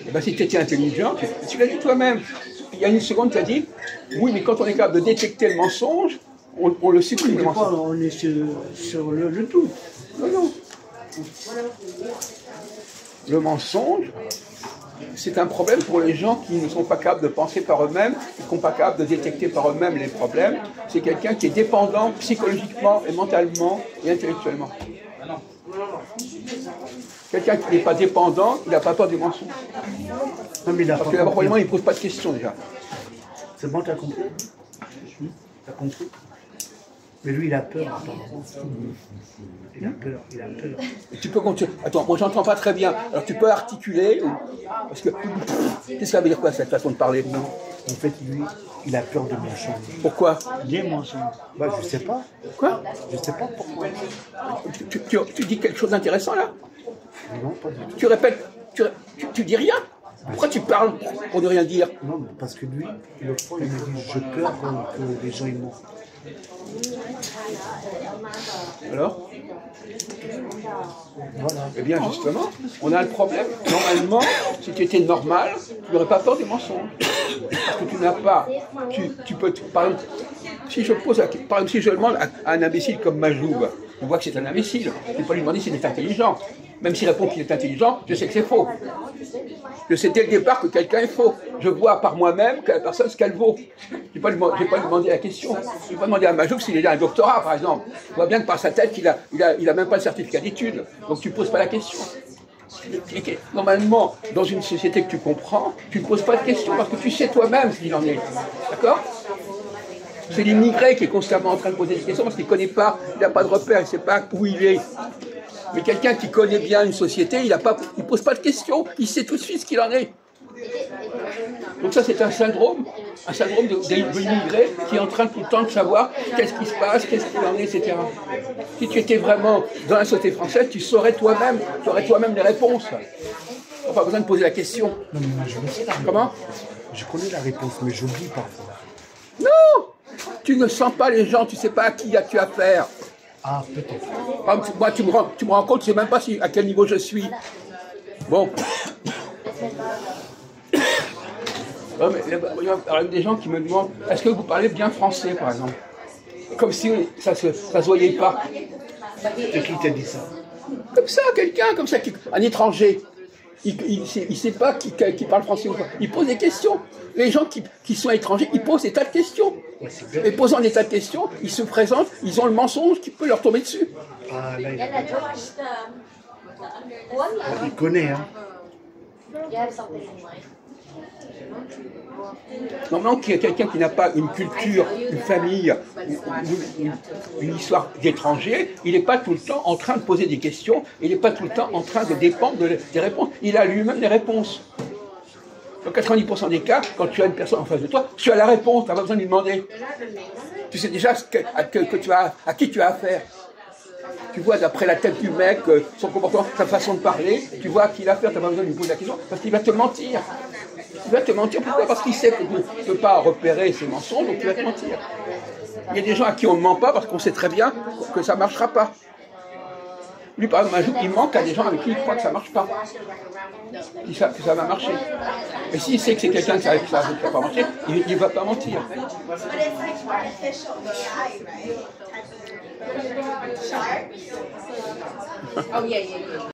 Eh ben, si tu étais intelligent, tu l'as dit toi-même. Il y a une seconde, tu as dit, oui, mais quand on est capable de détecter le mensonge, on le supprime, le mensonge. On est sur le tout. Non, non. Le mensonge, c'est un problème pour les gens qui ne sont pas capables de penser par eux-mêmes, qui ne sont pas capables de détecter par eux-mêmes les problèmes. C'est quelqu'un qui est dépendant psychologiquement et mentalement et intellectuellement. Quelqu'un qui n'est pas dépendant, il n'a pas peur du mensonge. Non, mais parce que d'abord, probablement, il ne pose pas de questions déjà. C'est bon, t'as compris? T'as compris? Mais lui, il a peur. Il a peur, il a peur. Tu peux continuer. Attends, moi j'entends pas très bien. Alors tu peux articuler parce que qu'est-ce que ça veut dire quoi cette façon de parler? Non. En fait, lui, il a peur de mensonges. Pourquoi? Des mensonges. Bah, je sais pas. Quoi? Je sais pas pourquoi. Tu dis quelque chose d'intéressant là? Non, pas du tout. Tu répètes, tu dis rien? Pourquoi tu parles pour ne rien dire? Non, parce que lui, l'autre fois, il me dit, j'ai peur que les gens ils meurent. Alors? Voilà. Eh bien justement, on a le problème. Normalement, si tu étais normal, tu n'aurais pas peur des mensonges. Parce que tu n'as pas. Tu peux. Par exemple, si je demande à un imbécile comme Majoub, je vois que c'est un imbécile. Je ne vais pas lui demander s'il est intelligent. Même s'il répond qu'il est intelligent, je sais que c'est faux. Je sais dès le départ que quelqu'un est faux. Je vois par moi-même que la personne ce qu'elle vaut. Je ne vais pas lui demander la question. Je ne vais pas demander à Majoub s'il a un doctorat, par exemple. Je vois bien que par sa tête, il a même pas le certificat d'études. Donc tu ne poses pas la question. Normalement, dans une société que tu comprends, tu ne poses pas de questions parce que tu sais toi-même ce qu'il en est. D'accord? C'est l'immigré qui est constamment en train de poser des questions parce qu'il ne connaît pas, il n'a pas de repère, il ne sait pas où il est. Mais quelqu'un qui connaît bien une société, il ne pose pas de questions, il sait tout de suite ce qu'il en est. Donc ça, c'est un syndrome de l'immigré qui est en train tout le temps de savoir qu'est-ce qui se passe, qu'est-ce qu'il en est, etc. Si tu étais vraiment dans la société française, tu saurais toi-même, tu aurais toi-même les réponses. Tu n'as pas besoin de poser la question. Non, mais moi, je le sais. Comment? Je connais la réponse, mais j'oublie parfois. Non! Tu ne sens pas les gens, tu ne sais pas à qui as-tu affaire. Ah, peut-être. Moi, tu me rends compte, je ne sais même pas à quel niveau je suis. Bon. Non, mais, il y a des gens qui me demandent, est-ce que vous parlez bien français, par exemple? Comme si ça se voyait pas. Et qui t'a dit ça? Comme ça, quelqu'un, comme ça, un étranger. Il ne sait pas qui parle français ou pas. Il pose des questions. Les gens qui sont étrangers, ils posent des tas de questions. Et posant des tas de questions, ils se présentent, ils ont le mensonge qui peut leur tomber dessus. Ah, là, il connaît, hein. Normalement, qu'il y a quelqu'un qui n'a pas une culture, une famille, une histoire d'étranger, il n'est pas tout le temps en train de poser des questions, il n'est pas tout le temps en train de dépendre des réponses. Il a lui-même des réponses. Dans 90% des cas, quand tu as une personne en face de toi, tu as la réponse, tu n'as pas besoin de lui demander. Tu sais déjà à qui tu as affaire. Tu vois d'après la tête du mec, son comportement, sa façon de parler, tu vois à qui il a affaire, tu n'as pas besoin de lui poser la question, parce qu'il va te mentir. Il va te mentir, pourquoi? Parce qu'il sait que tu ne peux pas repérer ses mensonges, donc il va te mentir. Il y a des gens à qui on ne ment pas parce qu'on sait très bien que ça ne marchera pas. Lui, par exemple, Majoub, il manque à des gens avec qui il croit que ça ne marche pas, que ça va marcher. Et s'il sait que c'est quelqu'un qui ne va pas marcher, il ne va pas mentir.